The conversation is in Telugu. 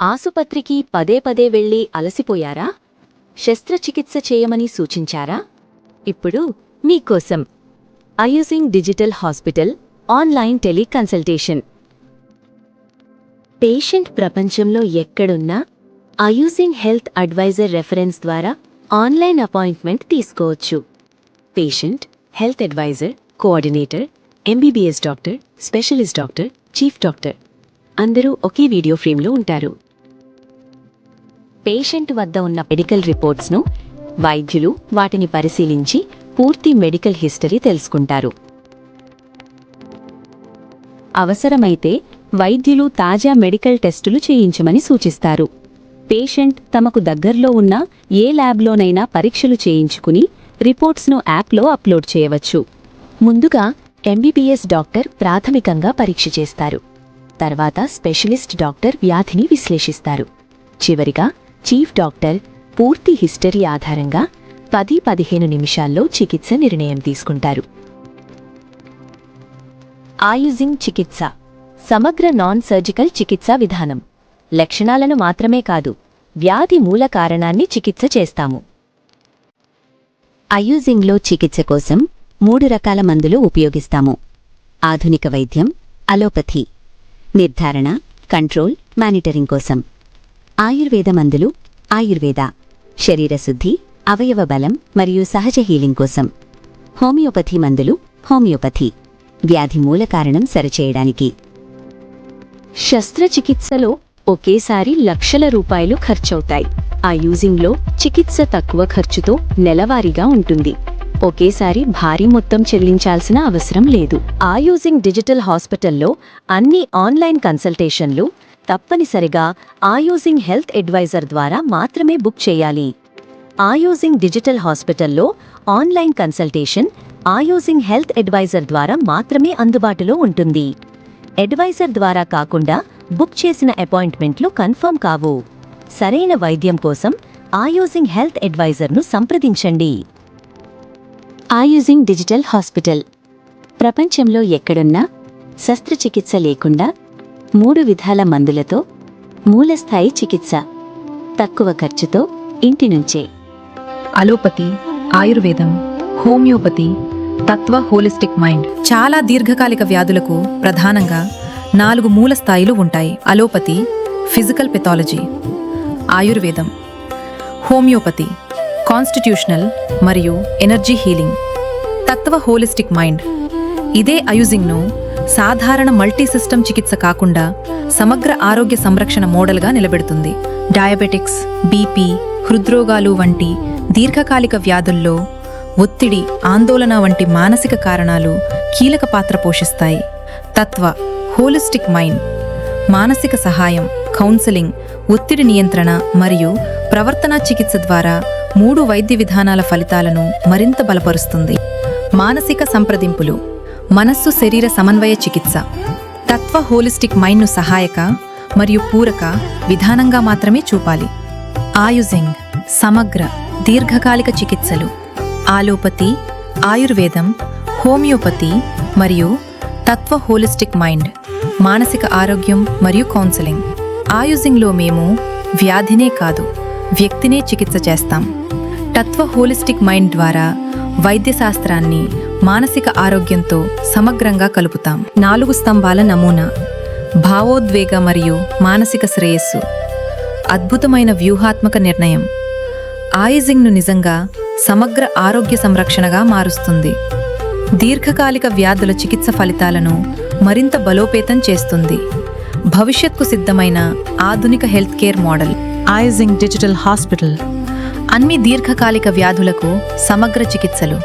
ఆసుపత్రికి పదే పదే వెళ్ళి అలసిపోయారా? శస్త్రచికిత్స చేయమని సూచించారా? ఇప్పుడు మీకోసం ఆయుజింగ్ digital hospital online teleconsultation. Patient ప్రపంచంలో ఎక్కడున్నా ఆయుజింగ్ హెల్త్ అడ్వైజర్ రెఫరెన్స్ ద్వారా ఆన్లైన్ అపాయింట్మెంట్ తీసుకోవచ్చు. Patient, health advisor, coordinator, MBBS doctor, specialist doctor, chief doctor అందరూ ఒకే వీడియో ఫ్రేమ్లో ఉంటారు. పేషెంట్ వద్ద ఉన్న మెడికల్ రిపోర్ట్స్ను వైద్యులు వాటిని పరిశీలించి పూర్తి మెడికల్ హిస్టరీ తెలుసుకుంటారు. అవసరమైతే వైద్యులు తాజా మెడికల్ టెస్టులు చేయించమని సూచిస్తారు. పేషెంట్ తమకు దగ్గర్లో ఉన్న ఏ ల్యాబ్లోనైనా పరీక్షలు చేయించుకుని రిపోర్ట్స్ను యాప్లో అప్లోడ్ చేయవచ్చు. ముందుగా ఎంబీబీఎస్ డాక్టర్ ప్రాథమికంగా పరీక్ష చేస్తారు. తర్వాత స్పెషలిస్ట్ డాక్టర్ వ్యాధిని విశ్లేషిస్తారు. చివరిగా చీఫ్ డాక్టర్ పూర్తి హిస్టరీ ఆధారంగా 10-15 నిమిషాల్లో చికిత్స నిర్ణయం తీసుకుంటారు. ఆయుజింగ్ చికిత్స సమగ్ర నాన్ సర్జికల్ చికిత్సా విధానం. లక్షణాలను మాత్రమే కాదు, వ్యాధి మూల కారణాన్ని చికిత్స చేస్తాము. ఆయుజింగ్లో చికిత్స కోసం 3 రకాల మందులు ఉపయోగిస్తాము. ఆధునిక వైద్యం, అలోపథీ, నిర్ధారణ, కంట్రోల్, మానిటరింగ్ కోసం. ఆయుర్వేద మందులు, ఆయుర్వేద, శరీరశుద్ధి, అవయవ బలం మరియు సహజ హీలింగ్ కోసం. హోమియోపథీ మందులు, హోమియోపథీ, వ్యాధి మూల కారణం సరిచేయడానికి. శస్త్రచికిత్సలో ఒకేసారి లక్షల రూపాయలు ఖర్చవుతాయి. ఆయుజింగ్లో చికిత్స తక్కువ ఖర్చుతో నెలవారీగా ఉంటుంది. ఒకేసారి భారీ మొత్తం చెల్లించాల్సిన అవసరం లేదు. ఆయుజింగ్ డిజిటల్ హాస్పిటల్లో అన్ని ఆన్లైన్ కన్సల్టేషన్లు తప్పనిసరిగా ఆయుజింగ్ హెల్త్ అడ్వైజర్ ద్వారా మాత్రమే బుక్ చేయాలి. ఆయుజింగ్ డిజిటల్ హాస్పిటల్లో ఆన్లైన్ కన్సల్టేషన్ ఆయుజింగ్ హెల్త్ అడ్వైజర్ ద్వారా మాత్రమే అందుబాటులో ఉంటుంది. అడ్వైజర్ ద్వారా కాకుండా బుక్ చేసిన అపాయింట్మెంట్లు కన్ఫర్మ్ కావు. సరైన వైద్యం కోసం ఆయుజింగ్ హెల్త్ అడ్వైజర్ను సంప్రదించండి. ఆయుజింగ్ డిజిటల్ హాస్పిటల్ ప్రపంచంలో ఎక్కడున్నా శస్త్రచికిత్స లేకుండా 3 విధాల మందులతో మూలస్థాయి చికిత్స, తక్కువ ఖర్చుతో ఇంటి నుంచే. అలోపతి, ఆయుర్వేదం, హోమియోపతి, తత్వ హోలిస్టిక్ మైండ్. చాలా దీర్ఘకాలిక వ్యాధులకు ప్రధానంగా 4 మూల స్థాయిలు ఉంటాయి. Allopathy, physical pathology. ఆయుర్వేదం, హోమియోపతి, కాన్స్టిట్యూషనల్ మరియు ఎనర్జీ హీలింగ్. తత్వ హోలిస్టిక్ మైండ్. ఇదే ఆయుజింగ్ను సాధారణ మల్టీ సిస్టమ్ చికిత్స కాకుండా సమగ్ర ఆరోగ్య సంరక్షణ మోడల్గా నిలబెడుతుంది. డయాబెటిక్స్, బీపీ, హృద్రోగాలు వంటి దీర్ఘకాలిక వ్యాధుల్లో ఒత్తిడి, ఆందోళన వంటి మానసిక కారణాలు కీలక పాత్ర పోషిస్తాయి. తత్వ హోలిస్టిక్ మైండ్ మానసిక సహాయం, కౌన్సెలింగ్, ఒత్తిడి నియంత్రణ మరియు ప్రవర్తనా చికిత్స ద్వారా 3 వైద్య విధానాల ఫలితాలను మరింత బలపరుస్తుంది. మానసిక సంప్రదింపులు, మనస్సు శరీర సమన్వయ చికిత్స. తత్వ హోలిస్టిక్ మైండ్ను సహాయక మరియు పూరక విధానంగా మాత్రమే చూపాలి. ఆయుజింగ్ సమగ్ర దీర్ఘకాలిక చికిత్సలు. ఆలోపతి, ఆయుర్వేదం, హోమియోపతి మరియు తత్వ హోలిస్టిక్ మైండ్ మానసిక ఆరోగ్యం మరియు కౌన్సెలింగ్. ఆయుజింగ్లో మేము వ్యాధినే కాదు, వ్యక్తినే చికిత్స చేస్తాం. తత్వ హోలిస్టిక్ మైండ్ ద్వారా వైద్యశాస్త్రాన్ని మానసిక ఆరోగ్యంతో సమగ్రంగా కలుపుతాం. 4 స్తంభాల నమూనా. భావోద్వేగ మరియు మానసిక శ్రేయస్సు. అద్భుతమైన వ్యూహాత్మక నిర్ణయం. ఆయుజింగ్ను నిజంగా సమగ్ర ఆరోగ్య సంరక్షణగా మారుస్తుంది. దీర్ఘకాలిక వ్యాధుల చికిత్స ఫలితాలను మరింత బలోపేతం చేస్తుంది. భవిష్యత్కు సిద్ధమైన ఆధునిక హెల్త్ కేర్ మోడల్. ఆయుజింగ్ డిజిటల్ హాస్పిటల్ అన్ని దీర్ఘకాలిక వ్యాధులకు సమగ్ర చికిత్సలు.